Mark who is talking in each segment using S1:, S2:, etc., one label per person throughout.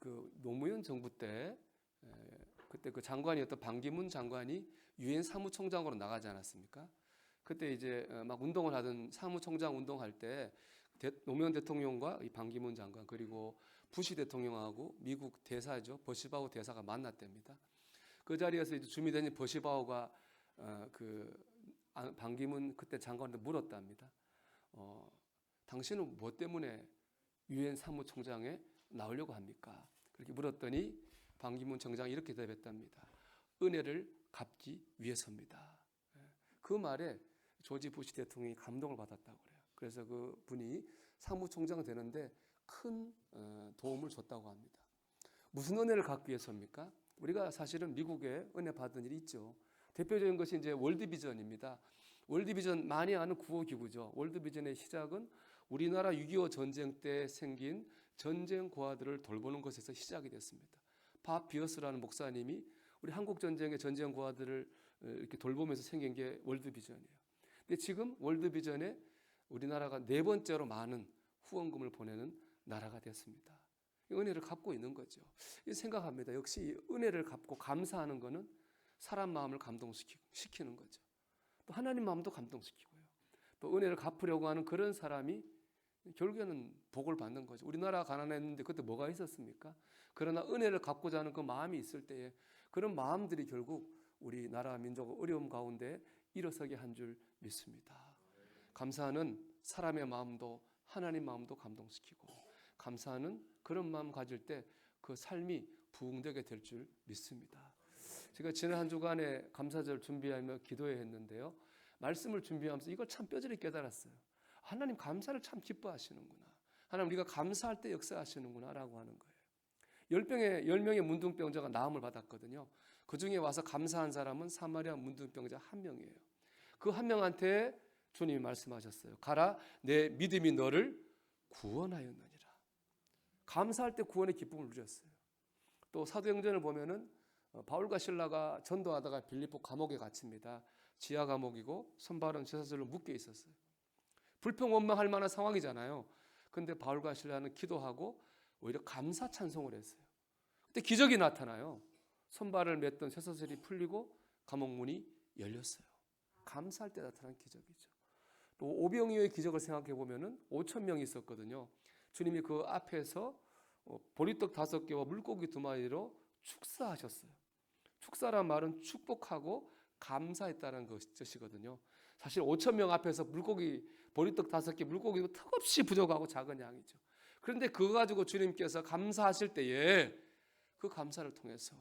S1: 그 노무현 정부 때 그때 그 장관이었던 반기문 장관이 유엔 사무총장으로 나가지 않았습니까? 그때 이제 막 운동을 하던 사무총장 운동할 때 노무현 대통령과 이 반기문 장관 그리고 부시 대통령하고 미국 대사죠 버시바우 대사가 만났답니다. 그 자리에서 이제 주미대니 버시바우가 반기문 그때 장관한테 물었답니다. 당신은 뭐 때문에 유엔 사무총장에 나오려고 합니까? 그렇게 물었더니 반기문 총장이 이렇게 대답했답니다. 은혜를 갚기 위해서입니다. 그 말에 조지 부시 대통령이 감동을 받았다고 그래요. 그래서 그 분이 사무총장 되는데 큰 도움을 줬다고 합니다. 무슨 은혜를 갚기 위해서입니까? 우리가 사실은 미국에 은혜 받은 일이 있죠. 대표적인 것이 이제 월드비전입니다. 월드비전 많이 아는 구호기구죠. 월드비전의 시작은 우리나라 6.25 전쟁 때 생긴 전쟁 고아들을 돌보는 것에서 시작이 됐습니다. 밥 비어스라는 목사님이 우리 한국 전쟁의 전쟁 고아들을 이렇게 돌보면서 생긴 게 월드비전이에요. 근데 지금 월드비전에 우리나라가 4번째로 많은 후원금을 보내는 나라가 됐습니다. 은혜를 갚고 있는 거죠. 생각합니다. 역시 은혜를 갚고 감사하는 것은 사람 마음을 감동시키는 거죠. 또 하나님 마음도 감동시키고요. 또 은혜를 갚으려고 하는 그런 사람이 결국에는 복을 받는 거죠. 우리나라 가난했는데 그때 뭐가 있었습니까? 그러나 은혜를 갚고자 하는 그 마음이 있을 때에 그런 마음들이 결국 우리나라 민족 어려움 가운데 일어서게 한 줄 믿습니다. 감사하는 사람의 마음도 하나님 마음도 감동시키고 감사하는 그런 마음 가질 때 그 삶이 부흥되게 될 줄 믿습니다. 제가 지난 한 주간에 감사절 준비하며 기도해 했는데요. 말씀을 준비하면서 이걸 참 뼈저리 깨달았어요. 하나님 감사를 참 기뻐하시는구나. 하나님 우리가 감사할 때 역사하시는구나 라고 하는 거예요. 10명의 문둥병자가 나음을 받았거든요. 그중에 와서 감사한 사람은 사마리아 문둥병자 1명이에요. 그 1명한테 주님이 말씀하셨어요. 가라 내 믿음이 너를 구원하였느니라. 감사할 때 구원의 기쁨을 누렸어요. 또 사도행전을 보면은 바울과 실라가 전도하다가 빌립보 감옥에 갇힙니다. 지하 감옥이고 손발은 쇠사슬로 묶여 있었어요. 불평원망할 만한 상황이잖아요. 그런데 바울과 실라는 기도하고 오히려 감사 찬송을 했어요. 그때 기적이 나타나요. 손발을 맸던 쇠사슬이 풀리고 감옥문이 열렸어요. 감사할 때 나타난 기적이죠. 또 오병이어의 기적을 생각해 보면은 5,000명이 있었거든요. 주님이 그 앞에서 보리떡 5개와 물고기 2마리로 축사하셨어요. 축사란 말은 축복하고 감사했다는 것이거든요. 사실 5,000명 앞에서 보리떡 5개, 물고기도 턱없이 부족하고 작은 양이죠. 그런데 그거 가지고 주님께서 감사하실 때에 그 감사를 통해서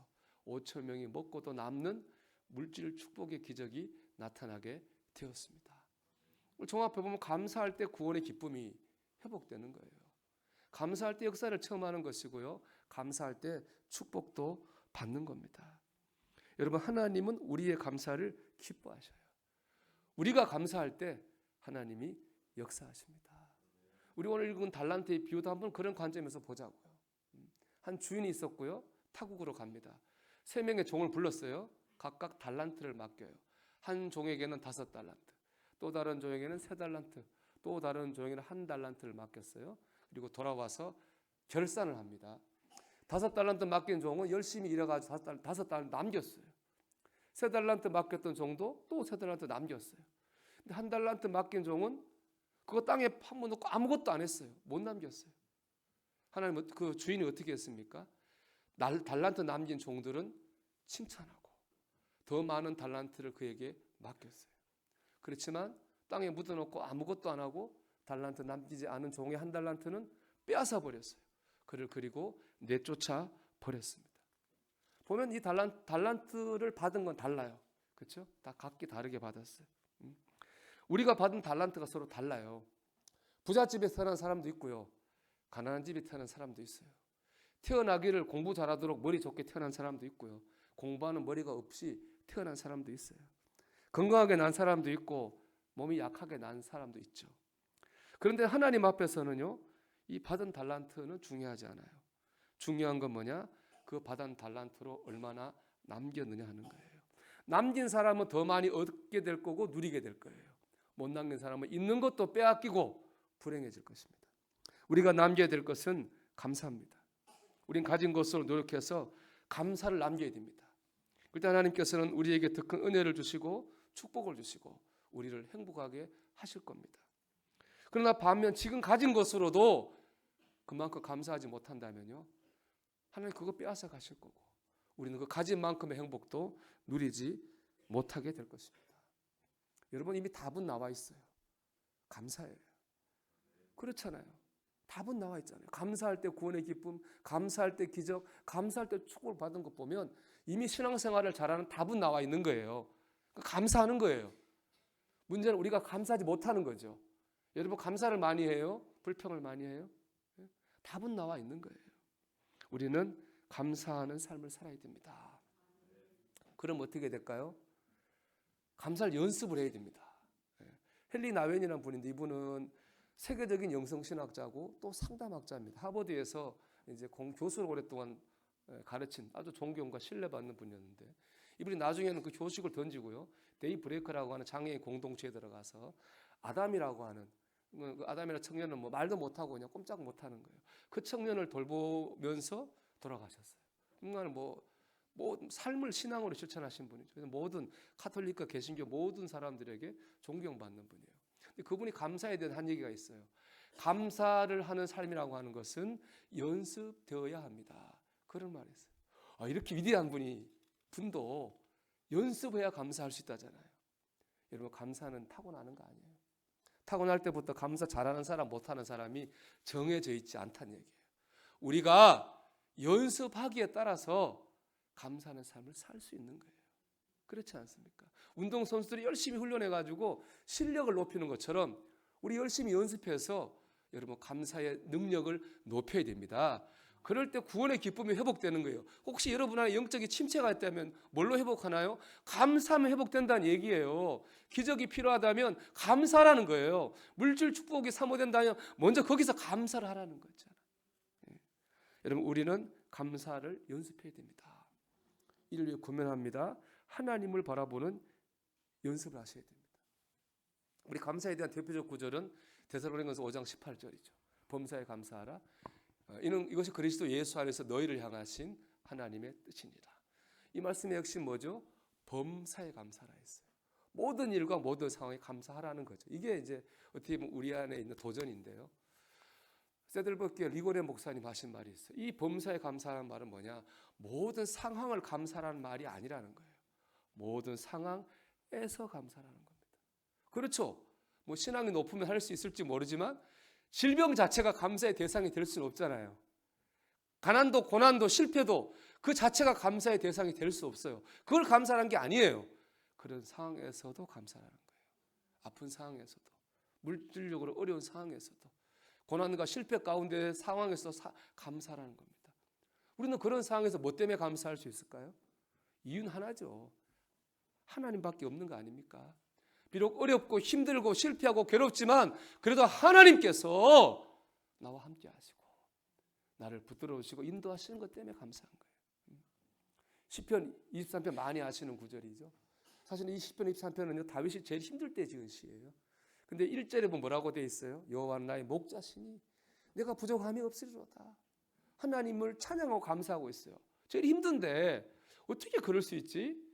S1: 5,000명이 먹고도 남는 물질 축복의 기적이 나타나게 되었습니다. 종합해보면 감사할 때 구원의 기쁨이 회복되는 거예요. 감사할 때 역사를 처음 하는 것이고요. 감사할 때 축복도 받는 겁니다. 여러분 하나님은 우리의 감사를 기뻐하셔요. 우리가 감사할 때 하나님이 역사하십니다. 우리 오늘 읽은 달란트의 비유도 한번 그런 관점에서 보자고요. 한 주인이 있었고요. 타국으로 갑니다. 3명의 종을 불렀어요. 각각 달란트를 맡겨요. 한 종에게는 5달란트, 또 다른 종에게는 3달란트, 또 다른 종에게는 1달란트를 맡겼어요. 그리고 돌아와서 결산을 합니다. 5달란트 맡긴 종은 열심히 일해가지고 5달란트 남겼어요. 3달란트 맡겼던 종도 또 3달란트 남겼어요. 근데 1달란트 맡긴 종은 그거 땅에 파묻어놓고 아무것도 안 했어요. 못 남겼어요. 하나님 그 주인이 어떻게 했습니까? 달란트 남긴 종들은 칭찬하고 더 많은 달란트를 그에게 맡겼어요. 그렇지만 땅에 묻어놓고 아무것도 안 하고 달란트 남기지 않은 종의 1달란트는 빼앗아 버렸어요. 그를 그리고 내쫓아 버렸습니다. 보면 이 달란트를 받은 건 달라요. 그렇죠? 다 각기 다르게 받았어요. 우리가 받은 달란트가 서로 달라요. 부잣집에 태어난 사람도 있고요. 가난한 집에 태어난 사람도 있어요. 태어나기를 공부 잘하도록 머리 좋게 태어난 사람도 있고요. 공부하는 머리가 없이 태어난 사람도 있어요. 건강하게 난 사람도 있고 몸이 약하게 난 사람도 있죠. 그런데 하나님 앞에서는요, 이 받은 달란트는 중요하지 않아요. 중요한 건 뭐냐? 그 받은 달란트로 얼마나 남겼느냐 하는 거예요. 남긴 사람은 더 많이 얻게 될 거고 누리게 될 거예요. 못 남긴 사람은 있는 것도 빼앗기고 불행해질 것입니다. 우리가 남겨야 될 것은 감사합니다. 우린 가진 것으로 노력해서 감사를 남겨야 됩니다. 그때 하나님께서는 우리에게 더 큰 은혜를 주시고 축복을 주시고 우리를 행복하게 하실 겁니다. 그러나 반면 지금 가진 것으로도 그만큼 감사하지 못한다면요, 하나님 그거 빼앗아 가실 거고 우리는 그 가진 만큼의 행복도 누리지 못하게 될 것입니다. 여러분, 이미 답은 나와 있어요. 감사해요. 그렇잖아요. 답은 나와 있잖아요. 감사할 때 구원의 기쁨, 감사할 때 기적, 감사할 때 축복을 받은 것 보면 이미 신앙생활을 잘하는 답은 나와 있는 거예요. 감사하는 거예요. 문제는 우리가 감사하지 못하는 거죠. 여러분, 감사를 많이 해요? 불평을 많이 해요? 답은 나와 있는 거예요. 우리는 감사하는 삶을 살아야 됩니다. 그럼 어떻게 될까요? 감사를 연습을 해야 됩니다. 헨리 나웬이라는 분인데, 이분은 세계적인 영성신학자고 또 상담학자입니다. 하버드에서 이제 교수로 오랫동안 가르친 아주 존경과 신뢰받는 분이었는데, 이분이 나중에는 그 교식을 던지고요, 데이 브레이커라고 하는 장애인 공동체에 들어가서 아담이라고 하는, 그 아담이라는 청년은 뭐 말도 못하고 그냥 꼼짝 못하는 거예요. 그 청년을 돌보면서 돌아가셨어요. 그러니까 뭐 삶을 신앙으로 실천하신 분이죠. 그래서 모든 카톨릭과 개신교 모든 사람들에게 존경받는 분이에요. 근데 그분이 감사에 대한 한 얘기가 있어요. 감사를 하는 삶이라고 하는 것은 연습되어야 합니다. 그런 말이 있어요. 이렇게 위대한 분도 연습해야 감사할 수 있다잖아요. 여러분, 감사는 타고나는 거 아니에요. 타고날 때부터 감사 잘하는 사람 못하는 사람이 정해져 있지 않다는 얘기예요. 우리가 연습하기에 따라서 감사하는 삶을 살 수 있는 거예요. 그렇지 않습니까? 운동선수들이 열심히 훈련해가지고 실력을 높이는 것처럼 우리 열심히 연습해서 여러분 감사의 능력을 높여야 됩니다. 그럴 때 구원의 기쁨이 회복되는 거예요. 혹시 여러분 안에 영적인 침체가 있다면 뭘로 회복하나요? 감사하면 회복된다는 얘기예요. 기적이 필요하다면 감사라는 거예요. 물질 축복이 사모된다면 먼저 거기서 감사를 하라는 거잖아요. 여러분, 우리는 감사를 연습해야 됩니다. 이를 위해 고민합니다. 하나님을 바라보는 연습을 하셔야 됩니다. 우리 감사에 대한 대표적 구절은 데살로니가서 5장 18절이죠. 범사에 감사하라. 이것이 그리스도 예수 안에서 너희를 향하신 하나님의 뜻이니라. 이 말씀의 핵심 뭐죠? 범사에 감사라 했어요. 모든 일과 모든 상황에 감사하라는 거죠. 이게 이제 어떻게 보면 우리 안에 있는 도전인데요. 세들버기의 리고레 목사님 하신 말이 있어요. 이 범사에 감사라는 말은 뭐냐? 모든 상황을 감사라는 말이 아니라는 거예요. 모든 상황에서 감사라는 겁니다. 그렇죠. 뭐 신앙이 높으면 할 수 있을지 모르지만 질병 자체가 감사의 대상이 될 수는 없잖아요. 가난도 고난도 실패도 그 자체가 감사의 대상이 될 수 없어요. 그걸 감사라는 게 아니에요. 그런 상황에서도 감사라는 거예요. 아픈 상황에서도, 물질적으로 어려운 상황에서도, 고난과 실패 가운데 상황에서 감사라는 겁니다. 우리는 그런 상황에서 뭐 때문에 감사할 수 있을까요? 이유는 하나죠. 하나님밖에 없는 거 아닙니까? 비록 어렵고 힘들고 실패하고 괴롭지만 그래도 하나님께서 나와 함께 하시고 나를 붙들어주시고 인도하시는 것 때문에 감사한 거예요. 시편 23편 많이 아시는 구절이죠. 사실 이 시편 23편은요, 다윗이 제일 힘들 때 지은 시예요. 근데 1절에 보면 뭐라고 되어 있어요? 여호와는 나의 목자시니 내가 부족함이 없으리로다. 하나님을 찬양하고 감사하고 있어요. 제일 힘든데 어떻게 그럴 수 있지?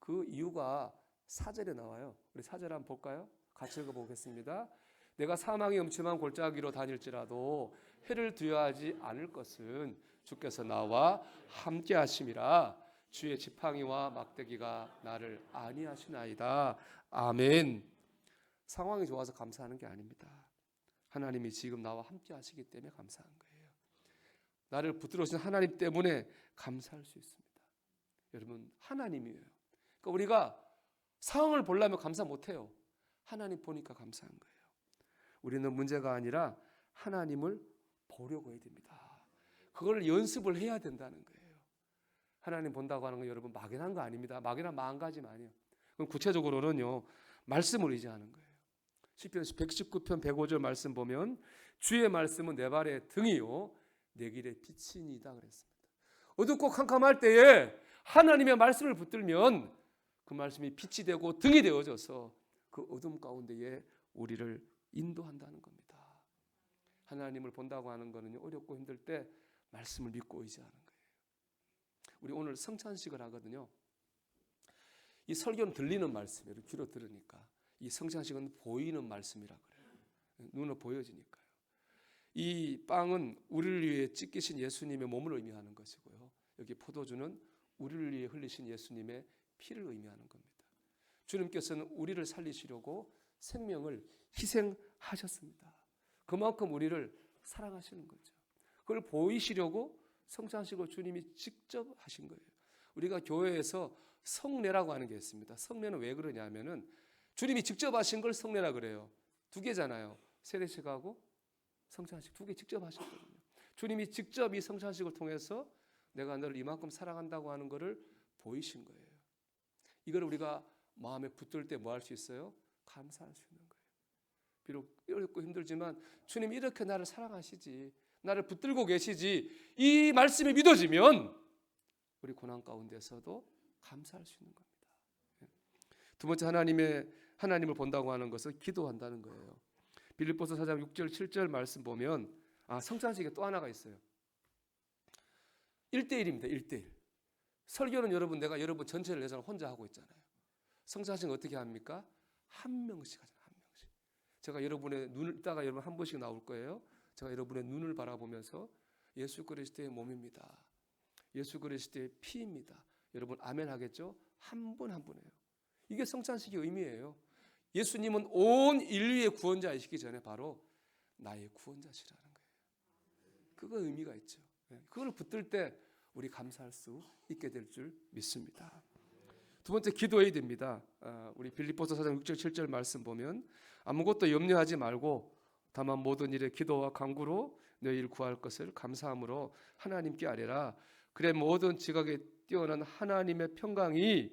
S1: 그 이유가 4절에 나와요. 우리 4절 한번 볼까요? 같이 읽어보겠습니다. 내가 사망의 음침한 골짜기로 다닐지라도 해를 두려워하지 않을 것은 주께서 나와 함께 하심이라. 주의 지팡이와 막대기가 나를 안위하시나이다. 아멘. 상황이 좋아서 감사하는 게 아닙니다. 하나님이 지금 나와 함께 하시기 때문에 감사한 거예요. 나를 붙들어주신 하나님 때문에 감사할 수 있습니다. 여러분, 하나님이에요. 그러니까 우리가 상황을 보려면 감사 못해요. 하나님 보니까 감사한 거예요. 우리는 문제가 아니라 하나님을 보려고 해야 됩니다. 그걸 연습을 해야 된다는 거예요. 하나님 본다고 하는 건 여러분 막연한 거 아닙니다. 막연한 마음가짐 아니에요. 그럼 구체적으로는요, 말씀을 의지하는 거예요. 시편 119편 105절 말씀 보면 주의 말씀은 내 발의 등이요 내 길의 빛이니이다 그랬습니다. 어둡고 캄캄할 때에 하나님의 말씀을 붙들면 그 말씀이 빛이 되고 등이 되어져서 그 어둠 가운데에 우리를 인도한다는 겁니다. 하나님을 본다고 하는 것은 어렵고 힘들 때 말씀을 믿고 의지하는 거예요. 우리 오늘 성찬식을 하거든요. 이 설교는 들리는 말씀이에요. 귀로 들으니까. 이 성찬식은 보이는 말씀이라 그래요. 눈으로 보여지니까요. 이 빵은 우리를 위해 찢기신 예수님의 몸을 의미하는 것이고요. 여기 포도주는 우리를 위해 흘리신 예수님의 피를 의미하는 겁니다. 주님께서는 우리를 살리시려고 생명을 희생하셨습니다. 그만큼 우리를 사랑하시는 거죠. 그걸 보이시려고 성찬식을 주님이 직접 하신 거예요. 우리가 교회에서 성례라고 하는 게 있습니다. 성례는 왜 그러냐면은 주님이 직접 하신 걸 성례라 그래요. 두 개잖아요. 세례식하고 성찬식 두 개 직접 하셨거든요. 주님이 직접 이 성찬식을 통해서 내가 너를 이만큼 사랑한다고 하는 것을 보이신 거예요. 이걸 우리가 마음에 붙들 때 뭐 할 수 있어요? 감사할 수 있는 거예요. 비록 어렵고 힘들지만 주님이 이렇게 나를 사랑하시지, 나를 붙들고 계시지, 이 말씀이 믿어지면 우리 고난 가운데서도 감사할 수 있는 겁니다. 두 번째, 하나님을 본다고 하는 것은 기도한다는 거예요. 빌립보서 4장 6절 7절 말씀 보면 성찬식에 또 하나가 있어요. 1대1입니다. 1대1. 설교는 내가 여러분 전체를 내서 혼자 하고 있잖아요. 성찬식은 어떻게 합니까? 한 명씩 하잖아요. 한 명씩. 제가 여러분의 눈을 이따가 여러분 한 번씩 나올 거예요. 제가 여러분의 눈을 바라보면서 예수 그리스도의 몸입니다. 예수 그리스도의 피입니다. 여러분 아멘 하겠죠? 한 분 한 분이에요. 이게 성찬식의 의미예요. 예수님은 온 인류의 구원자이시기 전에 바로 나의 구원자시라는 거예요. 그거 의미가 있죠. 그걸 붙들 때 우리 감사할 수 있게 될 줄 믿습니다. 두 번째, 기도해야 됩니다. 우리 빌립보서 4장 6절 7절 말씀 보면 아무것도 염려하지 말고 다만 모든 일에 기도와 간구로 너희를 구할 것을 감사함으로 하나님께 아뢰라. 그래 모든 지각에 뛰어난 하나님의 평강이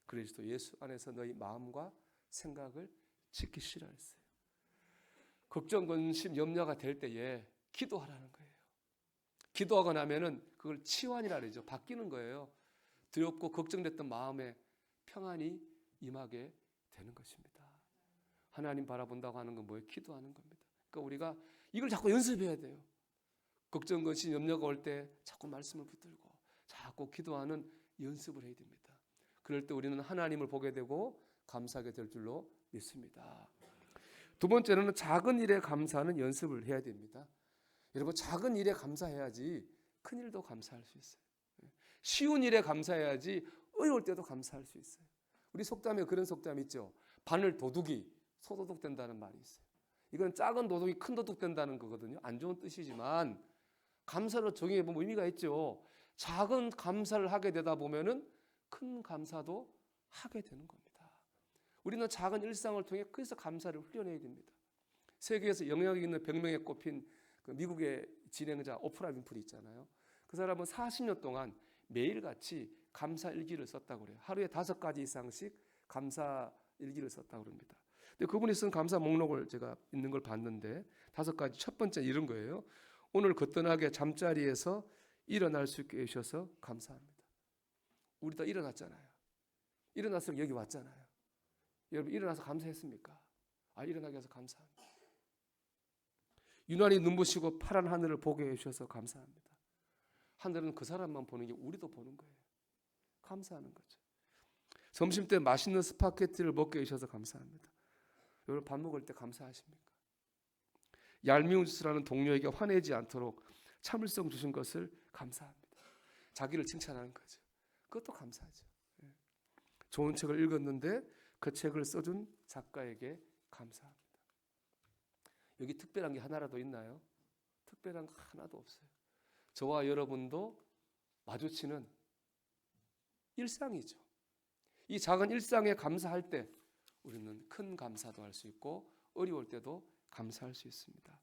S1: 그리스도 예수 안에서 너희 마음과 생각을 지키시라 했어요. 걱정, 근심, 염려가 될 때에 기도하라는 거예요. 기도하고 나면은 그걸 치환이라 그러죠. 바뀌는 거예요. 두렵고 걱정됐던 마음에 평안이 임하게 되는 것입니다. 하나님 바라본다고 하는 건 뭐예요? 기도하는 겁니다. 그러니까 우리가 이걸 자꾸 연습해야 돼요. 걱정, 근심, 염려가 올 때 자꾸 말씀을 붙들고 자꾸 기도하는 연습을 해야 됩니다. 그럴 때 우리는 하나님을 보게 되고 감사하게 될 줄로 믿습니다. 두 번째는 작은 일에 감사하는 연습을 해야 됩니다. 여러분, 작은 일에 감사해야지 큰 일도 감사할 수 있어요. 쉬운 일에 감사해야지 어려울 때도 감사할 수 있어요. 우리 속담에 그런 속담 있죠. 바늘 도둑이 소도둑 된다는 말이 있어요. 이건 작은 도둑이 큰 도둑 된다는 거거든요. 안 좋은 뜻이지만 감사로 정의해 보면 의미가 있죠. 작은 감사를 하게 되다 보면은 큰 감사도 하게 되는 겁니다. 우리는 작은 일상을 통해 그래서 감사를 훈련해야 됩니다. 세계에서 영향력 있는 100명에 꼽힌 그 미국의 진행자 오프라 윈프리 있잖아요. 그 사람은 40년 동안 매일같이 감사 일기를 썼다고 그래요. 하루에 5가지 이상씩 감사 일기를 썼다고 합니다. 근데 그분이 쓴 감사 목록을 제가 있는 걸 봤는데 5가지. 첫 번째 이런 거예요. 오늘 거뜬하게 잠자리에서 일어날 수 있게 해주셔서 감사합니다. 우리 다 일어났잖아요. 일어나서 여기 왔잖아요. 여러분 일어나서 감사했습니까? 일어나게 해서 감사합니다. 유난히 눈부시고 파란 하늘을 보게 해주셔서 감사합니다. 하늘은 그 사람만 보는 게 우리도 보는 거예요. 감사하는 거죠. 점심때 맛있는 스파게티를 먹게 해주셔서 감사합니다. 여러분 밥 먹을 때 감사하십니까? 얄미운 짓을 하는 동료에게 화내지 않도록 참을성 주신 것을 감사합니다. 자기를 칭찬하는 거죠. 그것도 감사하죠. 좋은 책을 읽었는데 그 책을 써준 작가에게 감사합니다. 여기 특별한 게 하나라도 있나요? 특별한 거 하나도 없어요. 저와 여러분도 마주치는 일상이죠. 이 작은 일상에 감사할 때 우리는 큰 감사도 할 수 있고 어려울 때도 감사할 수 있습니다.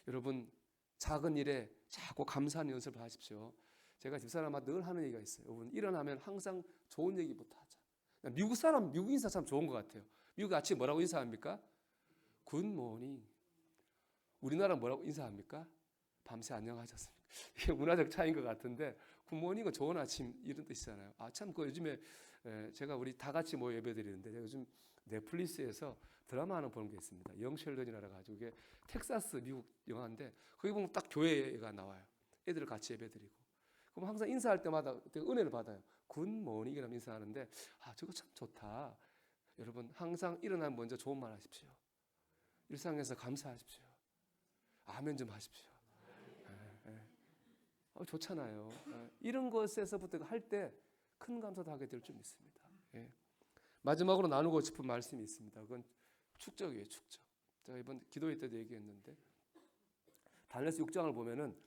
S1: 여러분 작은 일에 자꾸 감사하는 연습을 하십시오. 제가 집사람한테 늘 하는 얘기가 있어요. 여러분 일어나면 항상 좋은 얘기부터 하자. 미국 인사 참 좋은 것 같아요. 미국 아침에 뭐라고 인사합니까? 굿모닝. 우리나라 뭐라고 인사합니까? 밤새 안녕하셨습니까? 이게 문화적 차이인 것 같은데 굿모닝은 좋은 아침 이런 뜻이잖아요. 참 그 요즘에 제가 우리 다 같이 모여 예배드리는데 제가 요즘 넷플릭스에서 드라마 하나 보는 게 있습니다. 영 셸던이라 가지고 이게 텍사스 미국 영화인데 거기 보면 딱 교회가 나와요. 애들 같이 예배드리고. 그럼 항상 인사할 때마다 은혜를 받아요. 굿모닝이라면 인사하는데 저거 참 좋다. 여러분 항상 일어나면 먼저 좋은 말 하십시오. 일상에서 감사하십시오. 아멘 좀 하십시오. 좋잖아요. 이런 것에서부터 할 때 큰 감사도 하게 될 줄 믿습니다. 마지막으로 나누고 싶은 말씀이 있습니다. 그건 축적이에요. 축적. 제가 이번 기도회 때도 얘기했는데 다니엘서 6장을 보면은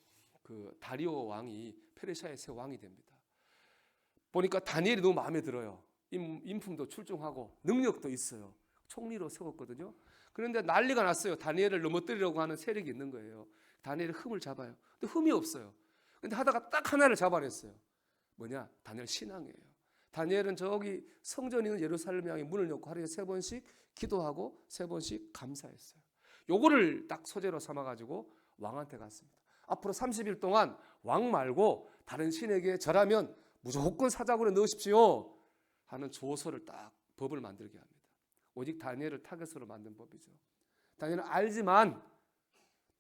S1: 그 다리오 왕이 페르시아의 새 왕이 됩니다. 보니까 다니엘이 너무 마음에 들어요. 인품도 출중하고 능력도 있어요. 총리로 세웠거든요. 그런데 난리가 났어요. 다니엘을 넘어뜨리려고 하는 세력이 있는 거예요. 다니엘이 흠을 잡아요. 근데 흠이 없어요. 근데 하다가 딱 하나를 잡아냈어요. 뭐냐? 다니엘 신앙이에요. 다니엘은 저기 성전이 있는 예루살렘 향해 문을 열고 하루에 3번씩 기도하고 3번씩 감사했어요. 요거를 딱 소재로 삼아가지고 왕한테 갔습니다. 앞으로 30일 동안 왕 말고 다른 신에게 절하면 무조건 사자굴에 넣으십시오 하는 조서를 딱 법을 만들게 합니다. 오직 다니엘을 타겟으로 만든 법이죠. 다니엘은 알지만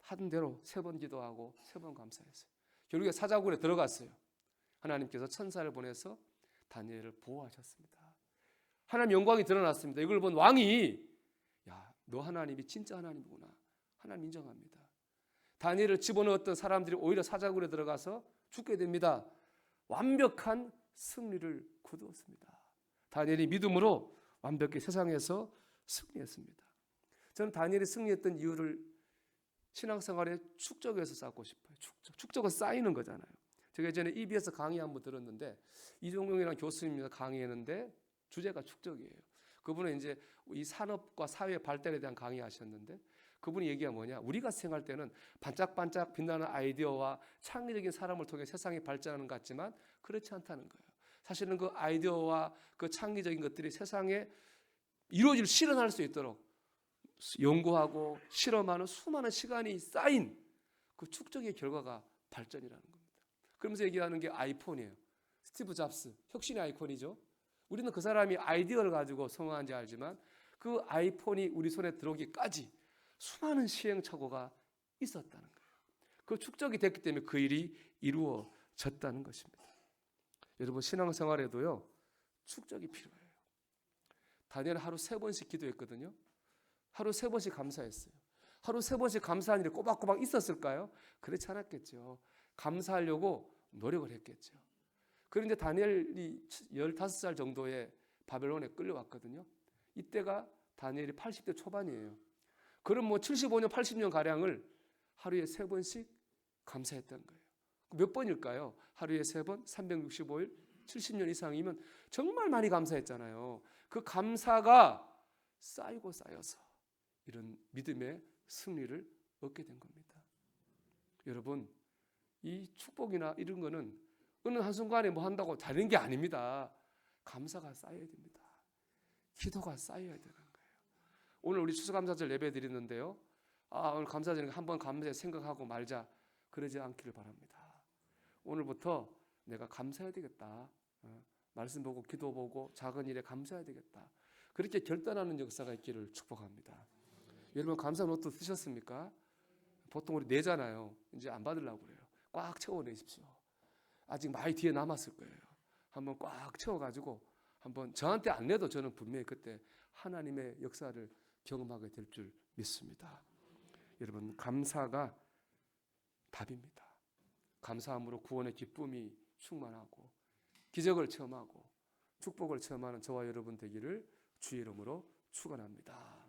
S1: 하던 대로 3번 기도하고 3번 감사했어요. 결국에 사자굴에 들어갔어요. 하나님께서 천사를 보내서 다니엘을 보호하셨습니다. 하나님 영광이 드러났습니다. 이걸 본 왕이 너 하나님이 진짜 하나님이구나. 하나님 인정합니다. 다니엘을 집어넣었던 사람들이 오히려 사자굴에 들어가서 죽게 됩니다. 완벽한 승리를 거두었습니다. 다니엘이 믿음으로 완벽히 세상에서 승리했습니다. 저는 다니엘이 승리했던 이유를 신앙생활의 축적에서 쌓고 싶어요. 축적은 쌓이는 거잖아요. 제가 예전에 EBS 강의 한번 들었는데 이종용이라는 교수님이 강의했는데 주제가 축적이에요. 그분은 이제 이 산업과 사회 발달에 대한 강의하셨는데 그분이 얘기가 뭐냐? 우리가 생각할 때는 반짝반짝 빛나는 아이디어와 창의적인 사람을 통해 세상이 발전하는 것 같지만 그렇지 않다는 거예요. 사실은 그 아이디어와 그 창의적인 것들이 세상에 이루어질 실현할 수 있도록 연구하고 실험하는 수많은 시간이 쌓인 그 축적의 결과가 발전이라는 겁니다. 그러면서 얘기하는 게 아이폰이에요. 스티브 잡스, 혁신의 아이콘이죠. 우리는 그 사람이 아이디어를 가지고 성공한지 알지만 그 아이폰이 우리 손에 들어오기까지 수많은 시행착오가 있었다는 거예요. 그 축적이 됐기 때문에 그 일이 이루어졌다는 것입니다. 여러분 신앙생활에도요 축적이 필요해요. 다니엘은 하루 3번씩 기도했거든요. 하루 3번씩 감사했어요. 하루 3번씩 감사한 일이 꼬박꼬박 있었을까요? 그렇지 않았겠죠. 감사하려고 노력을 했겠죠. 그런데 다니엘이 15살 정도에 바벨론에 끌려왔거든요. 이때가 다니엘이 80대 초반이에요. 그럼 75년, 80년 가량을 하루에 3번씩 감사했던 거예요. 몇 번일까요? 하루에 3번, 365일, 70년 이상이면 정말 많이 감사했잖아요. 그 감사가 쌓이고 쌓여서 이런 믿음의 승리를 얻게 된 겁니다. 여러분, 이 축복이나 이런 거는 어느 한순간에 뭐 한다고 되는 게 아닙니다. 감사가 쌓여야 됩니다. 기도가 쌓여야 되는 거예요. 오늘 우리 추수감사절 예배 드리는데요. 오늘 감사절이니까 한번 감사해 생각하고 말자. 그러지 않기를 바랍니다. 오늘부터 내가 감사해야 되겠다. 말씀 보고 기도 보고 작은 일에 감사해야 되겠다. 그렇게 결단하는 역사가 있기를 축복합니다. 여러분 감사 노트 쓰셨습니까? 보통 우리 내잖아요. 이제 안 받으려고 그래요. 꽉 채워내십시오. 아직 많이 뒤에 남았을 거예요. 한번 꽉 채워가지고 한번 저한테 안 내도 저는 분명히 그때 하나님의 역사를 경험하게 될 줄 믿습니다. 여러분 감사가 답입니다. 감사함으로 구원의 기쁨이 충만하고 기적을 체험하고 축복을 체험하는 저와 여러분 되기를 주의 이름으로 축원합니다.